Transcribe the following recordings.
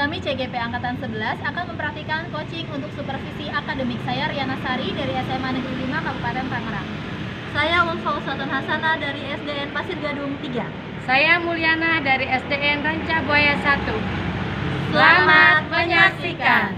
Kami CGP Angkatan 11 akan mempraktikkan coaching untuk supervisi akademik. Saya Riana Sari dari SMA Negeri 5 Kabupaten Tangerang. Saya Ulfa Uswatun Hasanah dari SDN Pasir Gadung 3. Saya Mulyana dari SDN Ranca Buaya 1. Selamat menyaksikan.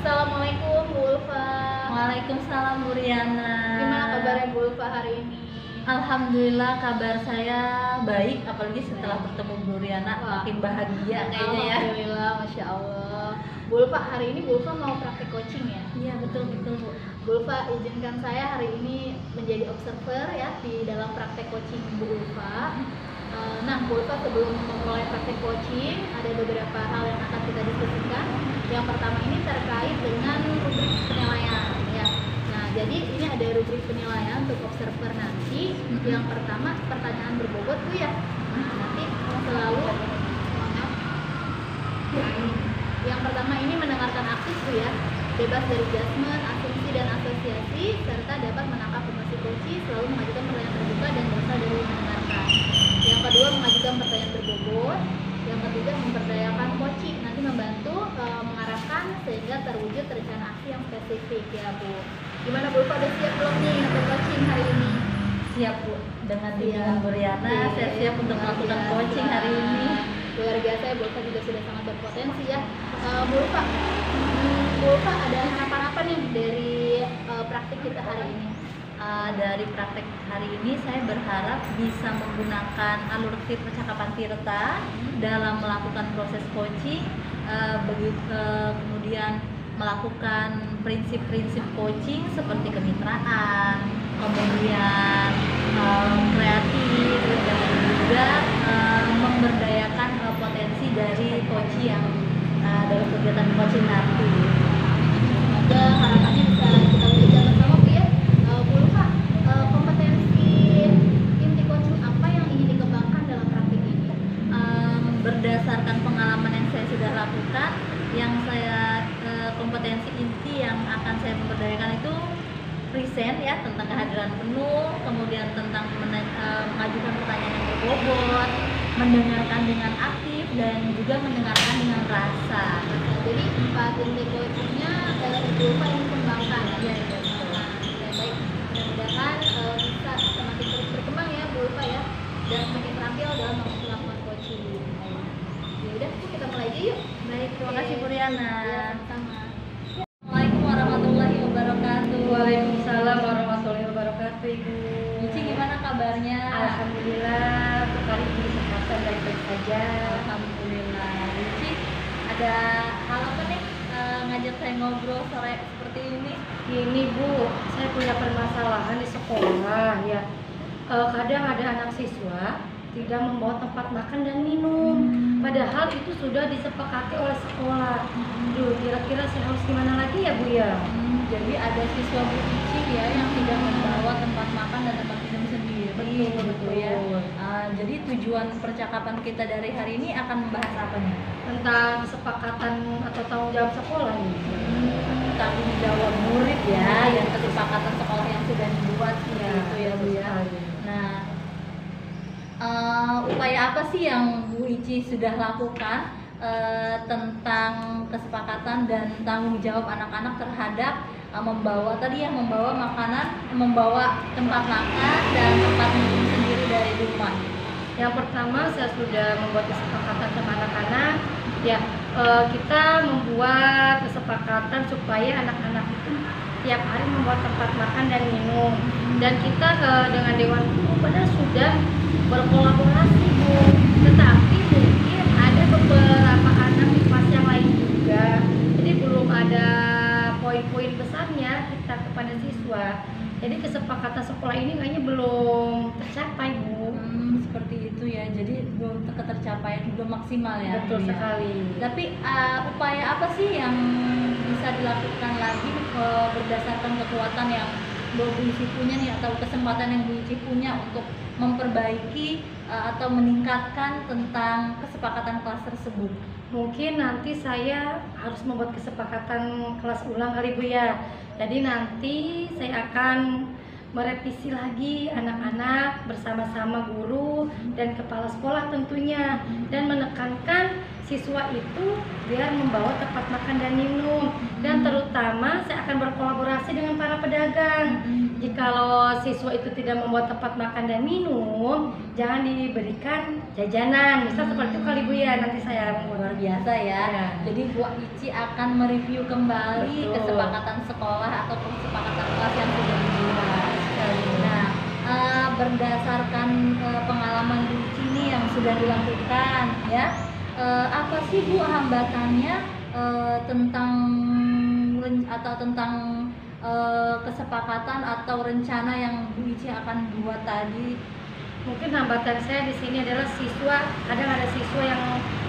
Assalamualaikum Bu Ulfa. Waalaikumsalam Bu Riana. Gimana kabarnya Bu Ulfa hari ini? Alhamdulillah kabar saya baik, apalagi setelah bertemu Bu Riana makin bahagia kayaknya ya. Alhamdulillah, Masya Allah. Bu Ulfa, hari ini Bu Ulfa mau praktek coaching ya? Iya betul Bu. Bu Ulfa, izinkan saya hari ini menjadi observer ya di dalam praktek coaching Bu Ulfa. Nah, Bu Ulfa, sebelum memulai praktek coaching ada beberapa hal yang akan kita diskusikan. Yang pertama ini terkait dengan rubrik penilaian ya. Nah, jadi ini ada rubrik penilaian untuk observer nanti. Yang pertama pertanyaan berbobot Bu ya. Nanti selalu yang pertama ini mendengarkan aktif Bu ya. Bebas dari judgement, asumsi dan asosiasi, serta dapat menangkap emosi coach, selalu mengajukan pertanyaan terbuka dan berasal dari mendengarkan. Yang kedua mengajukan pertanyaan berbobot. Yang ketiga memperdayakan coaching, nanti membantu mengarahkan sehingga terwujud rencana aksi yang spesifik ya Bu. Gimana Bu, udah siap belum nih untuk coaching hari ini? Siap Bu, dengan bimbingan Bu Riana saya siap untuk melakukan coaching hari ini. Luar biasa ya, Bu Ulfa juga sudah sangat berpotensi ya. Bu Ulfa ada harapan apa nih dari praktik kita hari ini? Dari praktek hari ini saya berharap bisa menggunakan alur percakapan Tirta dalam melakukan proses coaching, kemudian melakukan prinsip-prinsip coaching seperti kemitraan, kemudian kreatif, dan juga memberdayakan potensi dari coach yang dalam kegiatan coaching nanti. Semoga harapannya bisa kita wujudkan bersama Bu ya. Bu Ulfa, kompetensi inti coaching apa yang ingin dikembangkan dalam praktik ini? Berdasarkan pengalaman yang saya sudah lakukan, yang saya kompetensi inti yang akan saya memberdayakan itu present ya, tentang kehadiran penuh, kemudian tentang mengajukan pertanyaan yang berbobot, mendengarkan dengan aktif, dan juga mendengarkan dengan rasa. Jadi 4 inti coachingnya Bu Ulfa ingin kembangkan ya. Baik, mudah-mudahan bisa semakin terus berkembang ya Bu Ulfa ya, dan semakin terampil dalam melakukan coaching. Ya udah, kita mulai aja yuk. Baik, terima kasih Bu Riana. Ya, sama. Assalamualaikum warahmatullahi wabarakatuh. Waalaikumsalam warahmatullahi wabarakatuh Ibu. Cici gimana kabarnya? Alhamdulillah, untuk hari ini kesehatan baik-baik saja. Alhamdulillah. Cici, ada hal apa nih ngajak saya ngobrol sore seperti ini? Ini Bu, saya punya permasalahan di sekolah ya. Kadang ada anak siswa tidak membawa tempat makan dan minum, padahal itu sudah disepakati oleh sekolah. Duh, kira-kira saya harus gimana lagi ya Bu ya? Jadi ada siswa Bu Cici ya yang tidak membawa tempat makan dan tempat minum sendiri. Betul ya. Jadi tujuan percakapan kita dari hari ini akan membahas apa nih? Tentang kesepakatan atau tanggung jawab sekolah nih. Tanggung jawab murid ya, yang kesepakatan sekolah yang sudah dibuat gitu ya Bu ya. Nah, upaya apa sih yang Bu Ici sudah lakukan tentang kesepakatan dan tanggung jawab anak-anak terhadap membawa makanan, membawa tempat makan dan tempat minum sendiri dari rumah? Yang pertama, saya sudah membuat kesepakatan sama anak-anak ya, kita membuat kesepakatan supaya anak-anak itu tiap hari membuat tempat makan dan minum, dan kita dengan Dewan Guru padahal sudah berkolaborasi Bu, tetapi mungkin ada beberapa anak di kelas yang lain juga, jadi belum ada poin-poin besarnya kita kepada siswa. Jadi kesepakatan sekolah ini kayaknya belum tercapai Bu. Seperti itu ya, jadi belum tercapai, belum maksimal ya. Betul sekali. Tapi upaya apa sih yang bisa dilakukan lagi berdasarkan kekuatan yang Bu Ici punya nih, atau kesempatan yang Bu Ici punya untuk memperbaiki atau meningkatkan tentang kesepakatan kelas tersebut? Mungkin nanti saya harus membuat kesepakatan kelas ulang kali Bu ya. Jadi nanti saya akan merevisi lagi anak-anak anak bersama-sama guru dan kepala sekolah tentunya, dan menekankan siswa itu biar membawa tempat makan dan minum, dan terutama saya akan berkolaborasi dengan para pedagang. Jikalau siswa itu tidak membawa tempat makan dan minum, jangan diberikan jajanan, misal seperti itu kali Bu ya, nanti saya Luar biasa ya. Ya. Jadi Bu Ici akan mereview kembali Betul. kesepakatan sekolah atau kesepakatan kelas yang sudah dibuat. Nah, berdasarkan pengalaman Bu Ici ini yang sudah dilakukan, ya, apa sih Bu hambatannya tentang kesepakatan atau rencana yang Bu Ici akan buat tadi? Mungkin hambatan saya di sini adalah siswa, kadang ada siswa yang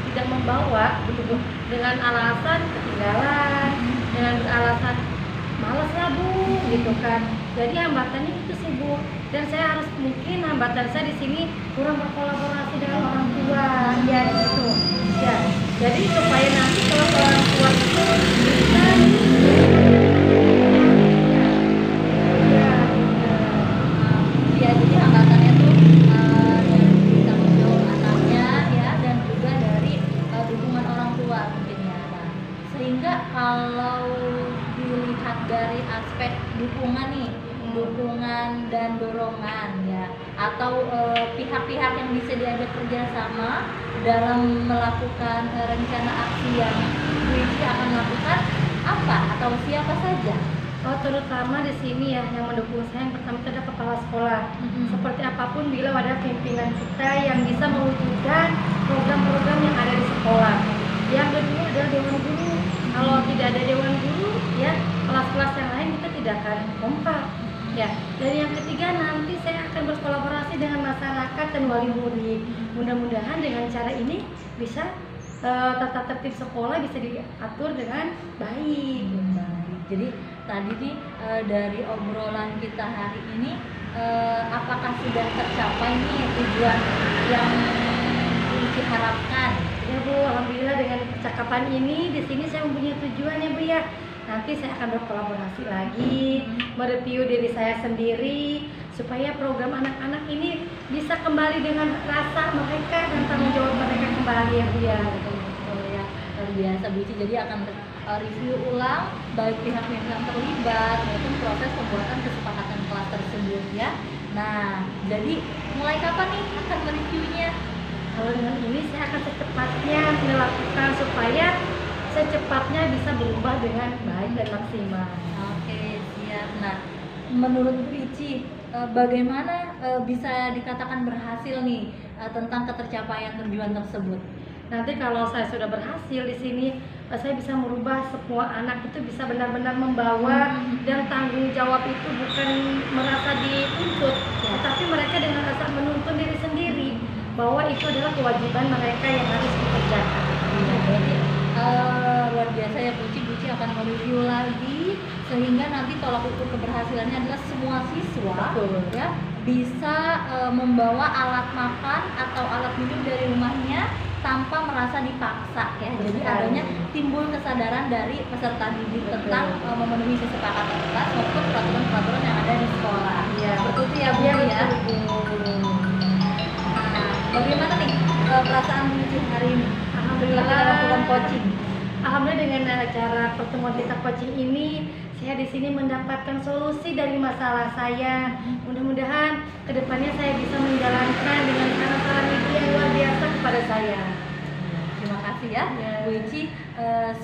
tidak membawa begitu dengan alasan ketinggalan, dengan alasan malas lah Bu, gitu kan. Jadi hambatannya itu sih Bu. Dan saya harus, mungkin hambatan saya di sini kurang berkolaborasi dengan orang tua, ya gitu. Ya, jadi supaya nanti kalau orang tua itu bisa Ya, jadi hambatannya tuh dari tanggung jawab anaknya ya, dan juga dari dukungan orang tua mungkin ya. Nah, sehingga kalau dilihat dari aspek dukungan nih, dukungan dan dorongan ya, atau pihak-pihak yang bisa diajak kerjasama dalam melakukan rencana aksi yang Bu Ici akan lakukan, apa atau siapa saja? Oh, terutama di sini ya yang mendukung saya, yang pertama itu ada kepala sekolah. Seperti apapun bila ada pimpinan kita yang bisa mewujudkan program-program yang ada di sekolah. Yang kedua adalah dewan guru. Kalau tidak ada dewan guru, ya kelas-kelas yang lain kita tidak akan kompak. Ya. Dan yang ketiga nanti saya akan berkolaborasi dengan masyarakat dan wali murid. Mudah-mudahan dengan cara ini bisa tata tertib sekolah bisa diatur dengan baik. Jadi tadi nih dari obrolan kita hari ini, apakah sudah tercapai nih tujuan yang diharapkan? Ya Bu, alhamdulillah dengan percakapan ini di sini saya mempunyai tujuan ya Bu ya. Nanti saya akan berkolaborasi lagi, mereview diri saya sendiri supaya program anak-anak ini bisa kembali dengan rasa mereka dan tanggung jawab mereka kembali ya Bu ya. Oh ya, luar biasa Bu Ici. Jadi akan review ulang baik pihak-pihak yang terlibat maupun proses pembuatan kesepakatan kelas tersebut ya. Nah, jadi mulai kapan nih akan mereviewnya? Kalau dengan ini saya akan secepatnya melakukan supaya secepatnya bisa berubah dengan baik dan maksimal. Oke, siap. Nah, menurut Bu Ici, bagaimana bisa dikatakan berhasil nih tentang ketercapaian tujuan tersebut? Nanti kalau saya sudah berhasil di sini, saya bisa merubah semua anak itu bisa benar-benar membawa dan tanggung jawab itu bukan merasa dituntut, tetapi mereka dengan rasa menuntun diri sendiri bahwa itu adalah kewajiban mereka yang harus dikerjakan. Jadi luar biasa ya Bu Ici akan mereview lagi sehingga nanti tolak ukur keberhasilannya adalah semua siswa ya bisa membawa alat makan atau alat minum dari rumahnya tanpa merasa dipaksa ya. Jadi adanya timbul kesadaran dari peserta didik tentang memenuhi kesepakatan kelas maupun peraturan-peraturan yang ada di sekolah. Iya, Betul tuh ya Bu ya. Nah, bagaimana nih perasaan Bu Ici hari ini? Alhamdulillah Kita melakukan coaching. Alhamdulillah dengan acara pertemuan kita coaching ini, saya di sini mendapatkan solusi dari masalah saya. Mudah-mudahan kedepannya saya bisa menjalankan dengan saran-saran Ibu yang luar biasa kepada saya. Terima kasih ya, Bu Ici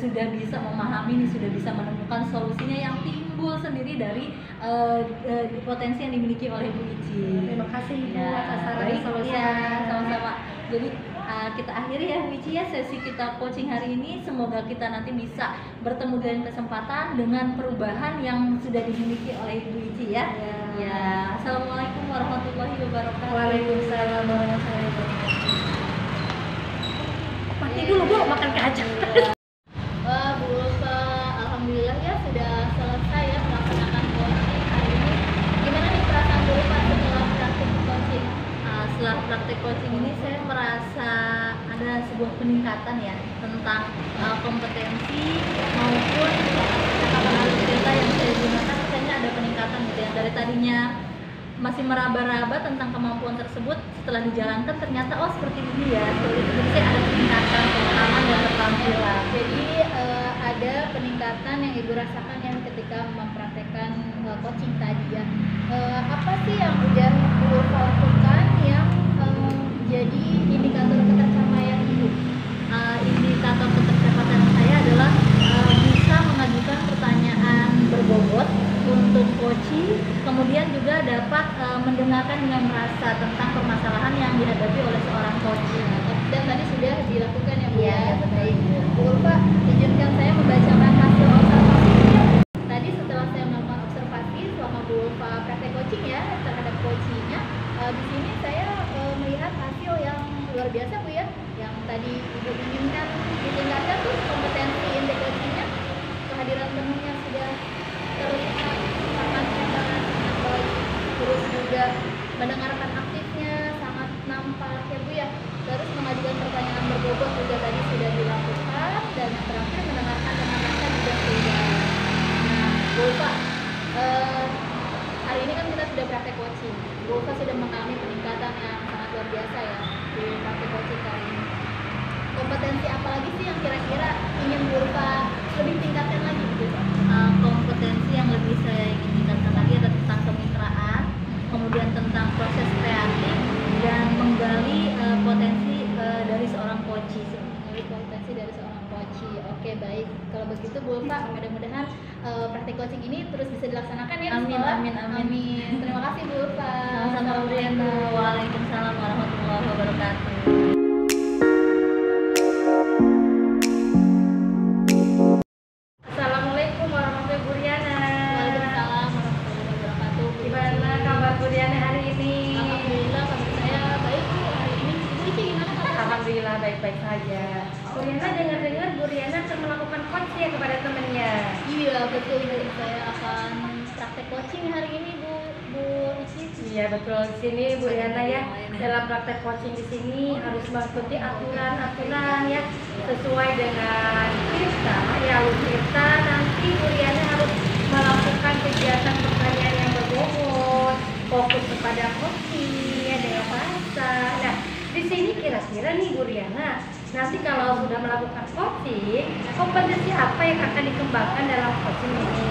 sudah bisa memahami nih, sudah bisa menemukan solusinya yang timbul sendiri dari potensi yang dimiliki oleh Bu Ici. Terima kasih Ibu Ya, atas saran baik, dan solusi. ya, sama-sama. Jadi kita akhiri ya Bu Ici ya sesi kita coaching hari ini. Semoga kita nanti bisa bertemu dengan kesempatan dengan perubahan yang sudah dimiliki oleh Bu Ici ya. Ya, Assalamualaikum warahmatullahi wabarakatuh. Waalaikumsalam warahmatullahi wabarakatuh. Mati dulu Bu, makan kacang. Wah, Bu Ulfa, alhamdulillah ya sudah selesai ya melaksanakan coaching hari ini. Gimana nih perasaan Bu Ulfa setelah praktik coaching? Setelah praktek coaching ini saya merasa ada sebuah peningkatan ya tentang kompetensi maupun percakapan alur cerita yang saya gunakan. Kayaknya ada peningkatan gitu ya, dari tadinya masih meraba-raba tentang kemampuan tersebut. Setelah dijalankan ternyata oh seperti ini ya, seperti itu. Jadi saya ada peningkatan pengalaman dan keterampilan. Jadi ada peningkatan yang ibu rasakan yang ketika mempraktekkan coaching tadi ya. Apa sih yang udah ibu lakukan yang jadi indikator ketercapaian ibu? Indikator ketercapaian saya adalah bisa mengajukan pertanyaan berbobot untuk coaching, kemudian juga dapat mendengarkan dengan merasa tentang permasalahan yang dihadapi oleh seorang coaching. Dan tadi sudah dilakukan ya Bu? Iya, ya? betul. Baik. Bu Ulfa, izinkan saya membacakan hasil observasinya. Tadi setelah saya melakukan observasi selama Bu Ulfa praktek coaching ya terhadap coachingnya, di sini saya melihat hasil yang luar biasa Bu ya. Yang tadi Ibu inginkan ditingkatkan tuh kompetensi inti coachingnya, kehadiran penuhnya sudah terlihat sangat sangat baik, terus juga mendengarkan aktifnya sangat nampak ya Bu ya. Terus mengajukan pertanyaan berbobot juga tadi sudah dilakukan, dan yang terakhir mendengarkan dengan rasa juga sudah. Nah, Bu Ulfa, hari ini kan kita sudah praktek coaching. Bu Ulfa sudah mengalami peningkatan yang sangat luar biasa ya di praktek coaching kali ini. Kompetensi apa lagi sih yang kira-kira ingin Bu Ulfa lebih tingkatkan lagi gitu? Kompetensi yang lebih saya ingin tingkatkan lagi adalah tentang kemitraan, kemudian tentang proses kreatif dan menggali potensi dari seorang coaching. Menggali potensi dari seorang coaching. Oke, baik. Kalau begitu Bu Ulfa, mudah-mudahan praktek coaching ini terus bisa dilaksanakan ya di Amin, sekolah. amin, amin. Amin. Terima kasih Bu Ulfa. Sama-sama Bu Riana. Waalaikumsalam warahmatullahi wabarakatuh. Assalamualaikum warahmatullahi wabarakatuh, Bu Riana. Waalaikumsalam warahmatullahi wabarakatuh. Gimana kabar Bu Riana hari ini? Alhamdulillah kabar saya baik Bu hari ini. Bu Ici gimana kabar? Alhamdulillah baik-baik saja. Bu Riana dengar-dengar Bu Riana akan melakukan coaching ya kepada temannya. Iya betul Bu. Saya akan praktek coaching hari ini Bu Ici. Iya betul, di sini Bu Riana ya dalam praktek coaching di sini harus mengikuti aturan-aturan ya sesuai dengan kita ya kita nanti Bu Riana harus melakukan kegiatan pertanyaan yang berbobot, fokus kepada coaching ya dengan rasa. Nah di sini kira-kira nih Bu Riana nanti kalau sudah melakukan coaching, kompetensi apa yang akan dikembangkan dalam coaching ini?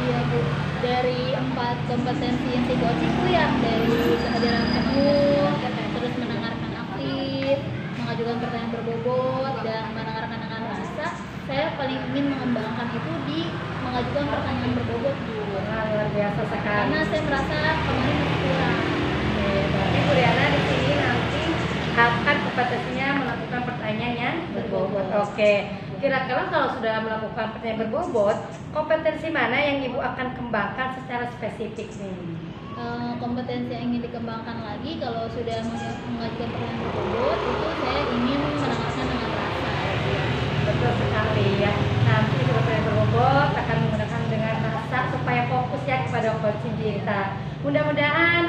Iya Bu, dari 4 kompetensi inti coaching Bu ya, dari kehadiran penuh, terus mendengarkan aktif, mengajukan pertanyaan berbobot, dan mendengarkan dengan rasa. Saya paling ingin mengembangkan itu di mengajukan pertanyaan berbobot Bu. Nah, luar biasa sekali. Karena saya merasa kemarin masih kurang. Oke, berarti Bu Riana di sini nanti akan kompetensinya melakukan pertanyaan yang berbobot. Oke, kira-kira kalau sudah melakukan pertanyaan berbobot, kompetensi mana yang Ibu akan kembangkan secara spesifik nih? Kompetensi yang ingin dikembangkan lagi kalau sudah mengajukan pertanyaan berbobot itu saya ingin mendengarkan dengan rasa ya. Betul sekali ya. Nanti pertanyaan berbobot akan menggunakan dengan rasa supaya fokus ya kepada coaching kita. Mudah-mudahan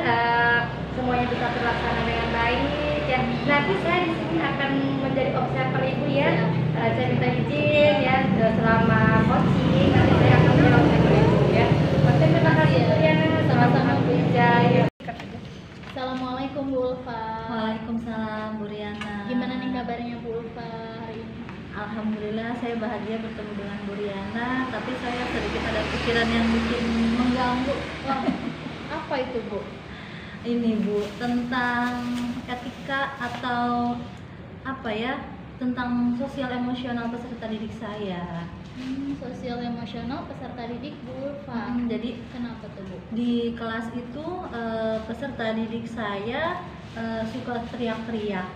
semuanya bisa terlaksana dengan baik ya. Nanti saya di sini akan menjadi observer Ibu ya. Saya minta izin ya selama coaching nanti saya akan menjadi observer Ibu ya. Oke, terima kasih Bu Riana. Sama-sama Bu Ijaya. Assalamualaikum Bu Ulfa. Waalaikumsalam Bu Riana. Gimana nih kabarnya Bu Ulfa hari ini? Alhamdulillah saya bahagia bertemu dengan Bu Riana, tapi saya sedikit ada pikiran yang bikin mengganggu. Wah, apa itu Bu? Ini Bu, tentang etika atau apa ya, tentang sosial emosional peserta didik saya. Sosial emosional peserta didik Bu Ulfa. Jadi Kenapa tuh Bu? di kelas itu peserta didik saya suka teriak-teriak,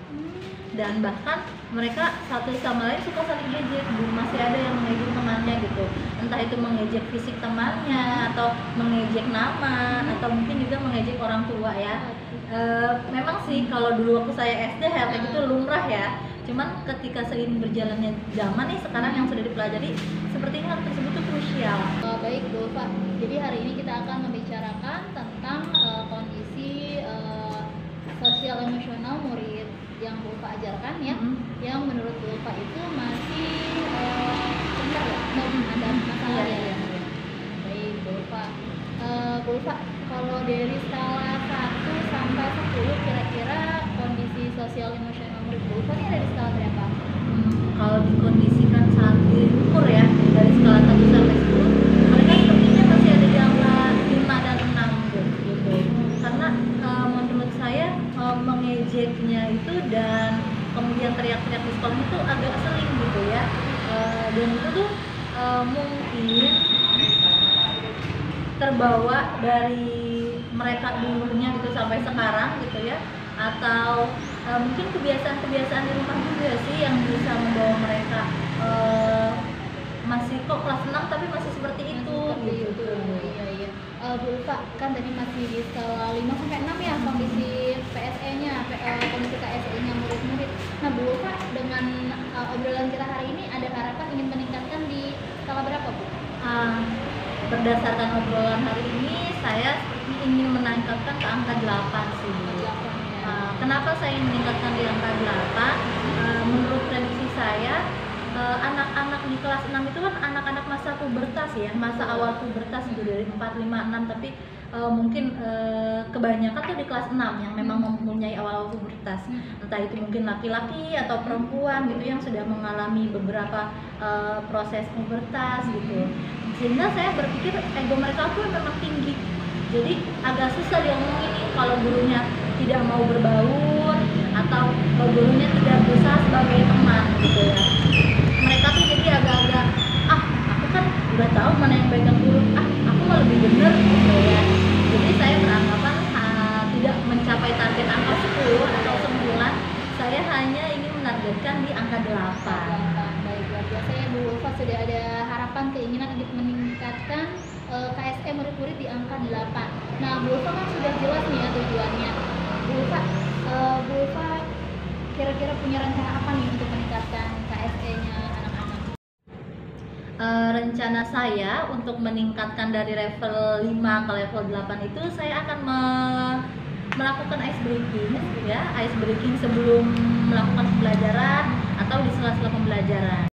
dan bahkan mereka satu sama lain suka saling ngejek. Masih ada yang mengejek temannya gitu, entah itu mengejek fisik temannya atau mengejek nama atau mungkin juga mengejek orang tua ya. Memang sih kalau dulu waktu saya SD hal kayak gitu lumrah ya, cuman ketika seiring berjalannya zaman nih sekarang yang sudah dipelajari sepertinya hal tersebut tuh krusial. Baik Bu Ulfa, jadi hari ini kita akan membicarakan tentang kondisi sosial emosional murid yang Bu Ulfa ajarkan ya, yang menurut Bu Ulfa itu masih benar ya, ada masalah ya. Baik Bu Ulfa, Bu Bu Ulfa, kalau dari skala 1 sampai 10 kira-kira kondisi sosial emosional murid Bu Ulfa ini ada di skala berapa? Kalau dikondisikan saat diukur ya dari skala 1 sampai 10, mereka sepertinya masih ada di angka 5 dan 6 gitu. Karena menurut saya mengejeknya itu dan kemudian teriak-teriak di sekolah itu agak sering gitu ya. Dan itu tuh mungkin terbawa dari mereka dulunya gitu sampai sekarang gitu ya, atau mungkin kebiasaan-kebiasaan di rumah juga sih yang bisa membawa mereka masih kok kelas 6 tapi masih seperti itu gitu. Iya. Bu Ulfa, kan tadi masih di skala 5 sampai 6 ya kondisi PSE-nya, kondisi KSE-nya murid-murid. Nah, Bu Ulfa, dengan obrolan kita hari ini ada harapan ingin meningkatkan di skala berapa, Bu? Berdasarkan obrolan hari ini, saya ingin meningkatkan ke angka 8 sih. Kenapa saya ingin meningkatkan di angka 8? Menurut prediksi saya, anak-anak di kelas 6 itu kan anak-anak masa pubertas ya, masa awal pubertas itu dari 4, 5, 6, tapi mungkin kebanyakan tuh di kelas 6 yang memang mempunyai awal pubertas. Entah itu mungkin laki-laki atau perempuan gitu yang sudah mengalami beberapa proses pubertas gitu. Sehingga saya berpikir ego mereka tuh memang tinggi. Jadi agak susah diomongin nih kalau gurunya tidak mau berbaur atau kalau gurunya tidak berusaha sebagai teman gitu ya. Mereka tuh jadi agak-agak aku kan udah tahu mana yang baik dan buruk, aku mah lebih bener gitu ya. Jadi saya beranggapan tidak mencapai target angka 10 atau 9, saya hanya ingin menargetkan di angka 8. Baik, luar biasa ya Bu Ulfa, sudah ada harapan keinginan untuk meningkatkan KSE murid-murid di angka 8. Nah, Bu Ulfa kan sudah jelas nih ya tujuannya. Bu Ulfa kira-kira punya rencana apa nih untuk meningkatkan KSE-nya anak-anak? Rencana saya untuk meningkatkan dari level 5 ke level 8 itu saya akan melakukan ice breaking ya, ice breaking sebelum melakukan pembelajaran atau di sela-sela pembelajaran.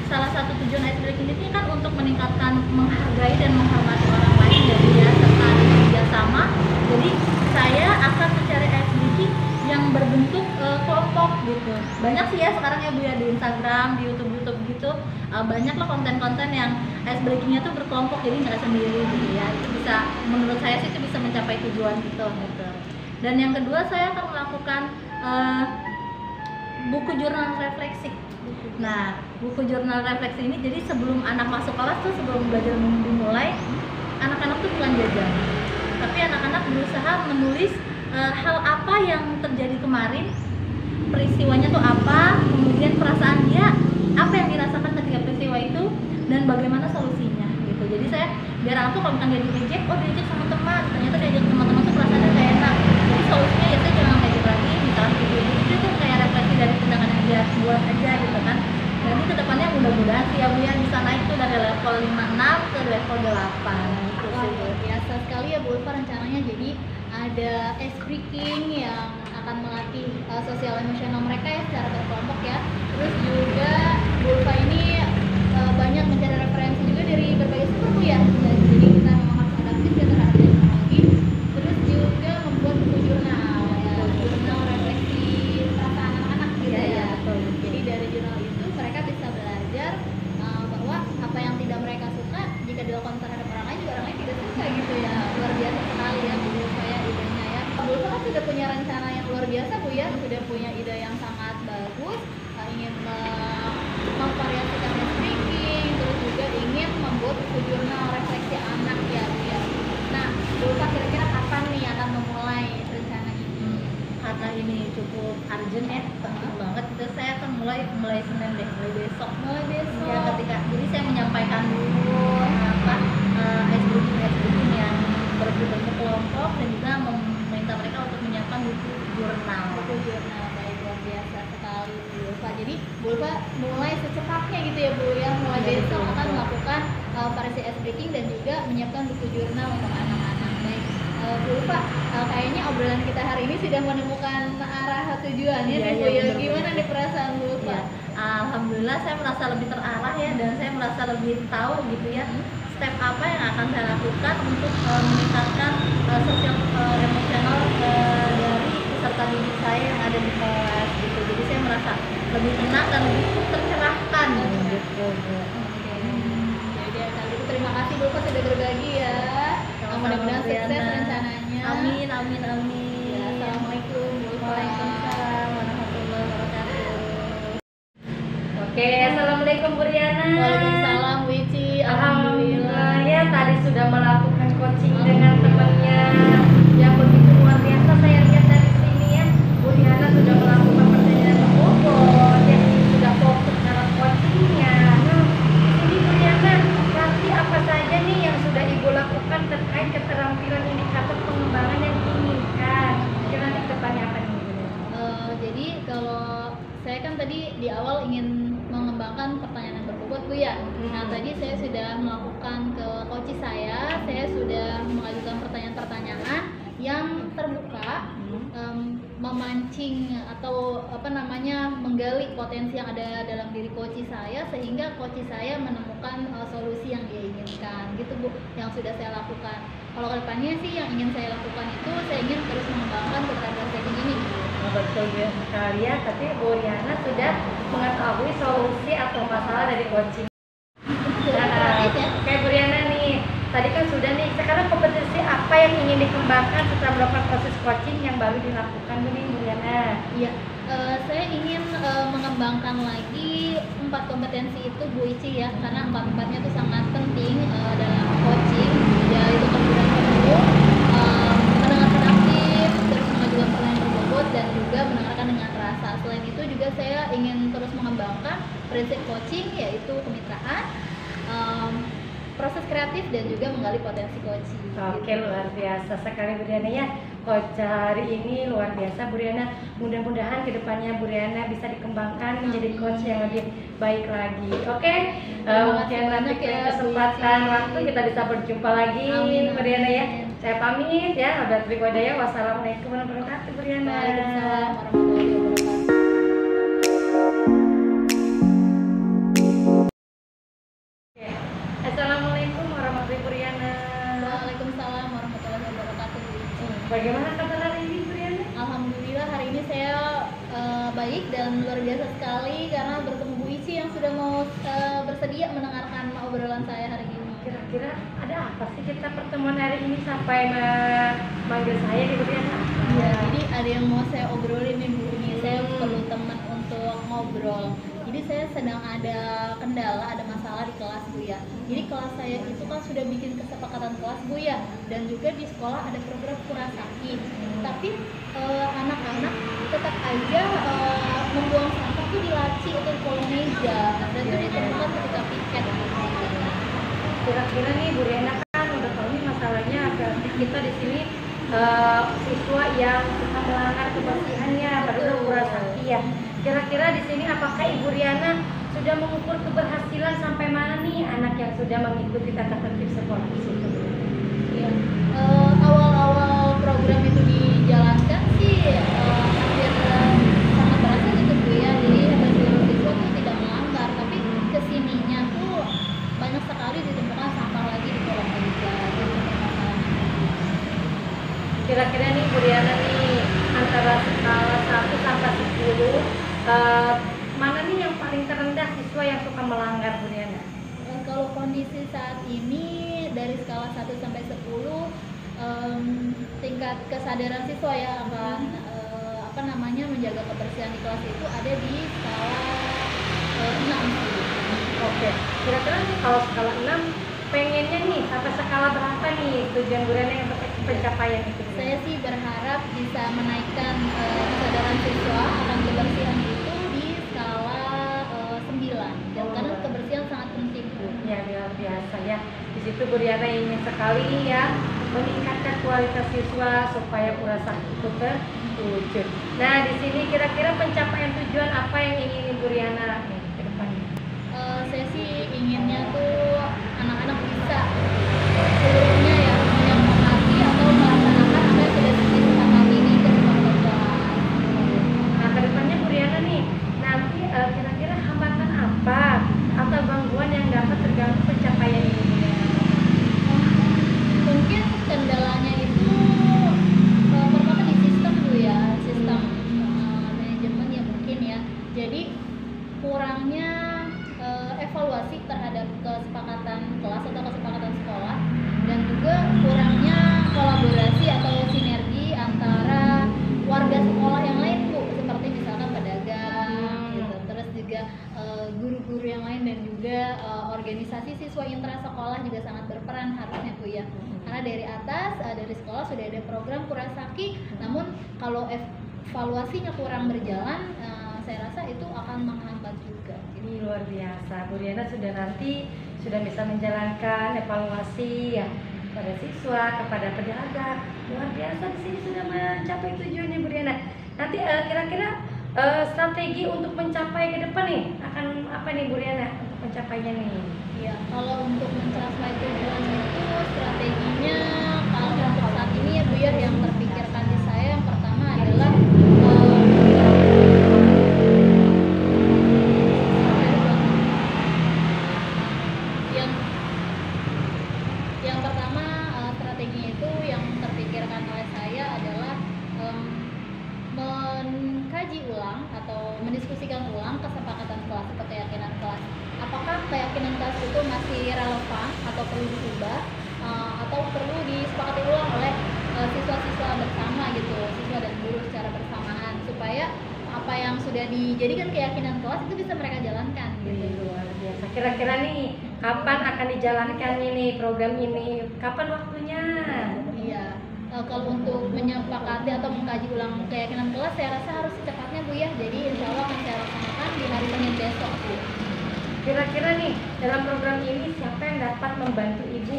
Salah satu tujuan ice breaking ini kan untuk meningkatkan menghargai dan menghormati orang lain ya, serta kerjasama. Jadi saya akan mencari ice breaking yang berbentuk kelompok gitu. Banyak sih ya sekarang ya Bu ya, di Instagram, di YouTube gitu, banyak lah konten-konten yang ice breakingnya tuh berkelompok, jadi nggak sendiri gitu ya. Itu bisa, menurut saya sih itu bisa mencapai tujuan gitu. Dan yang kedua, saya akan melakukan buku jurnal refleksi. Nah, buku jurnal refleksi ini jadi sebelum anak masuk kelas tuh, sebelum belajar dimulai, anak-anak tuh bukan jajan, tapi anak-anak berusaha menulis hal apa yang terjadi kemarin, peristiwanya tuh apa, kemudian perasaan dia, apa yang dirasakan ketika peristiwa itu, dan bagaimana solusinya gitu. Jadi saya biar anak tuh kalau misalkan dia diejek, diejek sama teman, ternyata diejek teman-teman tuh perasaannya kayak enak. Jadi solusinya ya saya jangan ngejek lagi, misalnya video itu tuh kayak refleksi dari tindakan yang dia buat aja gitu kan. Nanti kedepannya mudah-mudahan sih ya Bu ya bisa naik tuh dari level 5-6 ke level 8 gitu sih. Luar biasa sekali ya Bu Ulfa rencananya, jadi ada ice breaking yang akan melatih sosial emosional mereka ya secara berkelompok ya. Terus juga Bu Ulfa ini banyak mencari referensi juga dari berbagai sumber Bu ya. Jadi kita memang harus adaptif ya terhadap teknologi. Terus juga membuat buku jurnal ya, jurnal refleksi perasaan anak-anak gitu ya. Betul. Jadi dari jurnal itu mereka bisa belajar bahwa apa yang tidak mereka suka jika dilakukan terhadap orang lain juga orang lain tidak suka gitu ya. Luar biasa sekali ya Bu Ulfa ya idenya ya. Bu Ulfa kan sudah punya rencana yang luar biasa Bu ya, sudah punya ide yang sangat bagus, ingin memvariasikan ice breaking, terus juga ingin membuat buku jurnal refleksi anak ya Bu ya. Nah, Bu Ulfa kira-kira kapan nih akan memulai rencana ini? Karena ini cukup urgent ya, penting banget, terus saya akan mulai Senin deh, mulai besok. Ya, jadi saya menyampaikan dulu ice breaking yang berbentuk kelompok dan juga meminta mereka untuk menyiapkan buku jurnal. Baik, luar biasa sekali Bu Ulfa. Jadi Bu Ulfa mulai secepatnya gitu ya Bu ya, mulai Ya, besok betul. akan melakukan variasi ice breaking dan juga menyiapkan buku jurnal untuk anak-anak. Baik, Bu Ulfa, kayaknya obrolan kita hari ini sudah menemukan arah tujuannya Iya, nih Bu iya, ya. benar. Gimana nih perasaan Bu Ulfa? Ya, alhamdulillah saya merasa lebih terarah ya, dan saya merasa lebih tahu gitu ya step apa yang akan saya lakukan untuk meningkatkan sosial emosional dari peserta didik saya yang ada di kelas gitu. Jadi saya merasa lebih tenang dan lebih tercerahkan gitu. Oke. Jadi kalau gitu terima kasih Bu Kok sudah berbagi ya. Mudah-mudahan sukses rencananya. Amin, amin, amin. Ya, Assalamualaikum. Waalaikumsalam warahmatullahi wabarakatuh. Oke, assalamualaikum Bu Riana. Waalaikumsalam Bu Ici. Alhamdulillah ya, tadi sudah melakukan coaching dengan temannya yang begitu luar biasa. Saya lihat dari sini ya, Bu Riana sudah melakukan pertanyaan bobot, ya sudah fokus dalam coachingnya. Nah, ini Bu Riana, nanti apa saja nih yang sudah Ibu lakukan terkait keterampilan indikator pengembangan yang diinginkan? Kira nanti depannya apa nih Bu Riana? Jadi kalau saya kan tadi di awal ingin mengembangkan pertanyaan yang berbobot Bu ya. Nah tadi saya sudah melakukan ke coach saya sudah mengajukan pertanyaan-pertanyaan yang terbuka, memancing atau menggali potensi yang ada dalam diri coach saya sehingga coach saya menemukan solusi yang dia inginkan gitu Bu, yang sudah saya lakukan. Kalau kedepannya sih yang ingin saya lakukan itu saya ingin terus mengembangkan keterampilan trading ini Bu. Betul sekali ya, tapi Bu Riana sudah mengetahui solusi atau masalah dari coaching. Nah, kayak Bu Riana nih, tadi kan sudah nih, sekarang kompetensi apa yang ingin dikembangkan setelah melakukan proses coaching yang baru dilakukan Bu Riana? Iya, saya ingin mengembangkan lagi 4 kompetensi itu Bu Ici ya, karena 4-4-nya itu sangat penting dalam coaching, yaitu kemudian penuh, mendengarkan aktif, terus mengajukan pertanyaan berbobot dan juga mendengarkan dengan rasa. Selain itu juga saya ingin terus mengembangkan prinsip coaching yaitu kemitraan, proses kreatif dan juga menggali potensi coaching. Oke, luar biasa sekali Bu Riana ya. Coach hari ini luar biasa Bu Riana. Mudah-mudahan kedepannya Bu Riana bisa dikembangkan menjadi coach yang lebih baik lagi. Oke, mungkin nanti kesempatan waktu kita bisa berjumpa lagi Bu Riana ya. Saya pamit ya. Wabillahi taufiq. Wassalamualaikum warahmatullahi wabarakatuh Bu Riana. Waalaikumsalam warahmatullahi wabarakatuh. Assalamualaikum warahmatullahi wabarakatuh Bu Riana. Waalaikumsalam warahmatullahi wabarakatuh Bu Ici. Bagaimana kabar hari ini Bu Riana? Alhamdulillah hari ini saya baik dan luar biasa sekali karena bertemu Bu Ici yang sudah mau bersedia mendengarkan obrolan saya hari ini. Kira-kira ada apa sih kita pertemuan hari ini sampai manggil saya di Bu Riana? Iya, jadi ada yang mau saya obrolin nih Bu. Ini saya perlu teman untuk ngobrol. Jadi saya sedang ada kendala, ada masalah di kelas Bu ya. Jadi kelas saya itu kan sudah bikin kesepakatan kelas Bu ya, dan juga di sekolah ada program kurasaki. Tapi anak-anak tetap aja membuang sampah tuh di laci atau di kolong meja, dan itu ditemukan ketika piket. Kira-kira nih Bu Riana kan udah tahu nih masalahnya, berarti kita di sini siswa yang suka melanggar kebersihannya pada kurasaki ya. Kira-kira di sini apakah Ibu Riana sudah mengukur keberhasilan sampai mana nih anak yang sudah mengikuti tata tertib sekolah di situ? Iya. Awal-awal program itu dijalankan sih hampir sangat berasa gitu Bu ya. Jadi hampir seluruh siswa tuh tidak melanggar, tapi kesininya tuh banyak sekali ditemukan sampah lagi di kolong meja. Gitu permasalahannya. Kira-kira nih Bu Riana nih antara skala 1 sampai 10 mana nih yang paling terendah siswa yang suka melanggar Bu Riana? Kalau kondisi saat ini dari skala 1 sampai 10 tingkat kesadaran siswa ya akan menjaga kebersihan di kelas itu ada di skala 6. Oke, kira-kira nih kalau skala 6 pengennya nih sampai skala berapa nih tujuan Bu Riana yang pencapaian itu? Saya sih berharap bisa menaikkan kesadaran siswa akan kebersihan itu di skala 9. Dan karena kebersihan sangat penting Bu. Ya, luar biasa ya. Di situ Bu Riana ingin sekali ya meningkatkan kualitas siswa supaya kurasaki itu terwujud. Nah, di sini kira-kira pencapaian tujuan apa yang ingin Ibu Riana nih ke depannya? Saya sih inginnya tuh anak-anak bisa seluruhnya ya yang mengerti atau melaksanakan apa yang sudah disepakati di kesepakatan kelas. Nah, ke depannya Bu Riana nih, nanti kira-kira hambatan apa atau gangguan yang dapat terganggu pencapaian ini Bu Riana? siswa intra sekolah juga sangat berperan harusnya Bu ya. Karena dari atas, dari sekolah sudah ada program Kurasaki, namun kalau evaluasinya kurang berjalan, saya rasa itu akan menghambat juga. Ini luar biasa, Bu Riana sudah bisa menjalankan evaluasi ya pada siswa, kepada pedagang. Luar biasa, di sini sudah mencapai tujuannya Bu Riana. Nanti kira-kira strategi untuk mencapai ke depan nih akan apa nih Bu Riana untuk mencapainya nih? Iya, kalau untuk mencapai tujuan itu strateginya kalau untuk saat ini ya Bu ya, yang terpikirkan di saya yang pertama adalah yang pertama strateginya itu yang terpikirkan oleh saya adalah mengkaji ulang atau mendiskusikan ulang kesepakatan kelas atau keyakinan kelas. Apakah keyakinan kelas itu masih relevan atau perlu diubah atau perlu disepakati ulang oleh siswa-siswa bersama gitu, siswa dan guru secara bersamaan supaya apa yang sudah dijadikan keyakinan kelas itu bisa mereka jalankan gitu. Luar biasa. Kira-kira nih kapan akan dijalankan ini program ini? Kapan waktunya? Iya. Kalau untuk menyepakati atau mengkaji ulang keyakinan kelas, saya rasa harus secepatnya Bu ya. Jadi insya Allah akan saya laksanakan di hari Senin besok Bu. Kira-kira nih dalam program ini siapa yang dapat membantu Ibu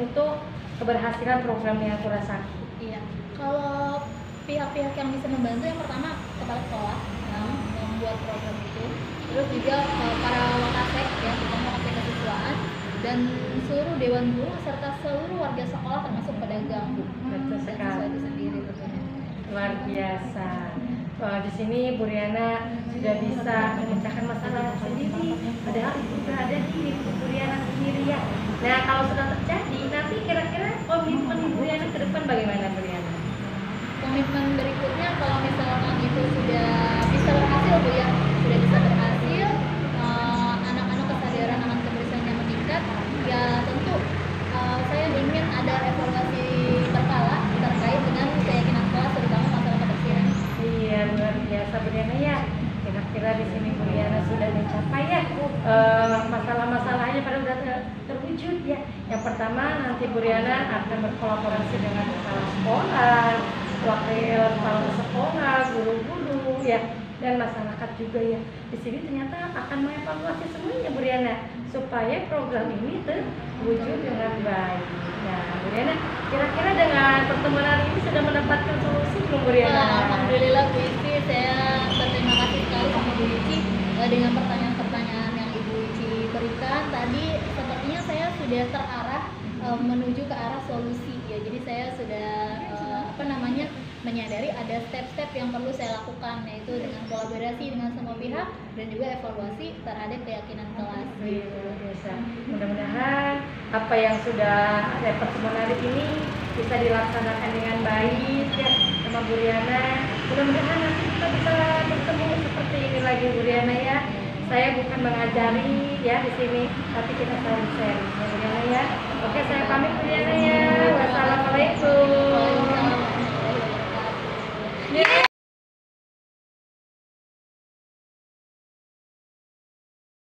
untuk keberhasilan program yang Kurasaki? Iya. Kalau pihak-pihak yang bisa membantu yang pertama kepala sekolah yang membuat program itu, terus juga para wakasek ya, terutama wakasek kesiswaan dan seluruh dewan guru serta seluruh warga sekolah termasuk pedagang Bu. Betul Dan sekali. siswa itu sendiri tentunya. Luar biasa. Di sini Bu Riana sudah bisa memecahkan masalah sendiri, padahal itu berada di diri Bu Riana sendiri ya. Nah kalau sudah terjadi, nanti kira-kira komitmen Bu Riana ke depan bagaimana Bu Riana? Komitmen berikutnya kalau misalkan itu sudah bisa berhasil Bu ya, sudah bisa berhasil, anak-anak kesadaran akan kebersihannya meningkat, ya tentu saya ingin ada evaluasi berkala terkait dengan keyakinan kelas terutama masalah kebersihan. Iya luar biasa Bu Riana ya. Kira-kira di sini Bu Riana sudah mencapai ya masalah-masalahnya pada sudah terwujud ya. Yang pertama nanti Bu Riana akan berkolaborasi dengan kepala sekolah, wakil kepala sekolah, guru-guru ya, dan masyarakat juga ya. Di sini ternyata akan mengevaluasi semuanya Bu Riana supaya program ini terwujud dengan baik. Nah Bu Riana, kira-kira dengan pertemuan hari ini sudah mendapatkan solusi belum Bu Riana? Alhamdulillah Bu Ici, saya berterima kasih sekali sama Bu Ici dengan pertanyaan-pertanyaan yang Ibu Ici berikan tadi. Sepertinya saya sudah terarah menuju ke arah solusi ya. Jadi saya sudah menyadari ada step-step yang perlu saya lakukan, yaitu dengan kolaborasi dengan semua pihak dan juga evaluasi terhadap keyakinan kelas. Biasa. Mudah-mudahan apa yang sudah ada pertemuan hari ini bisa dilaksanakan dengan baik ya sama Bu Riana. Mudah-mudahan nanti kita bisa bertemu seperti ini lagi Bu Riana ya. Saya bukan mengajari ya di sini, tapi kita saling sharing ya Bu Riana ya. Oke, saya pamit Bu Riana ya.